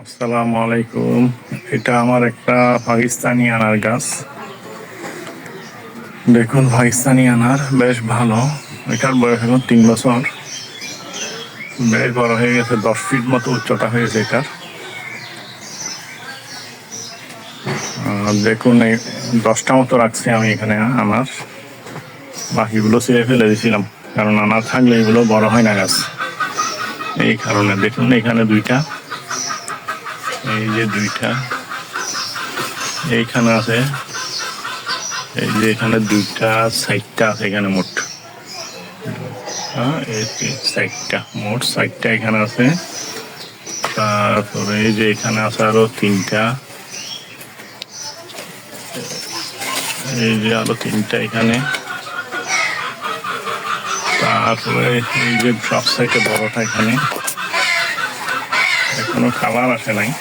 আসসালামু আলাইকুম। এটা আমার একটা পাকিস্তানি আনার গাছ। দেখুন, পাকিস্তানি আনার বেশ ভালো। এটার বয়স এখন 3 বছর। বেশ বড় হয়ে গেছে, 10 ফিট মতো উচ্চতা হয়েছে এটার। দেখুন, এই 10টা মতো রাখছি আমি এখানে আনার। বাকিগুলো ছিঁড়ে ফেলে দিয়েছিলাম, কারণ আনার থাকলে এগুলো বড় হয় না গাছ। এই কারণে দেখুন, এখানে দুইটা, এই যে দুইটা এইখানে আছে, এই যে এখানে দুইটা, 4টা আছে এখানে মোট। এই 4টা, মোট 4টা এখানে আছে। তারপরে এই যে এখানে আছে আরো 3টা, এই যে আরো 3টা এখানে। তারপরে এই যে সব সাইডে বড়টা এখানে, এখনো কালার আসে নাই।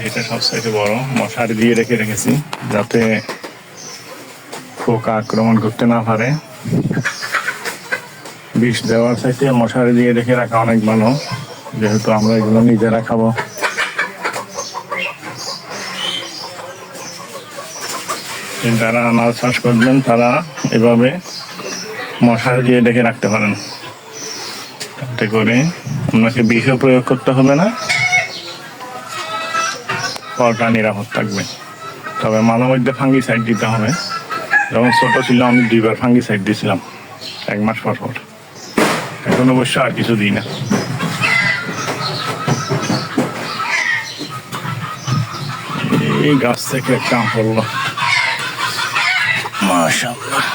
এটা সব সাইডে বড়, মশারি দিয়ে রেখেছি যাতে পোকা আক্রমণ করতে না পারে। বিষ দেওয়ার চাইতে মশারি দিয়ে রেখে রাখা অনেক ভালো, যেহেতু আমরা এগুলো নিজেরা খাবো। যারা আনার চাষ করবেন তারা এভাবে মশারি দিয়ে রেখে রাখতে পারেন, তাতে করে আপনাকে বিষও প্রয়োগ করতে হবে না, ফলটা নিরাপদ থাকবে। তবে মাঝে মধ্যে ফাঙ্গিসাইড দিতে হবে। যখন ছোট ছিল আমি 2বার ফাঙ্গিসাইড দিয়েছিলাম 1 মাস পর পর। এখন অবশ্য আর কিছু দিই না। এই গাছ থেকে একটা আম পড়লো, মাশাআল্লাহ।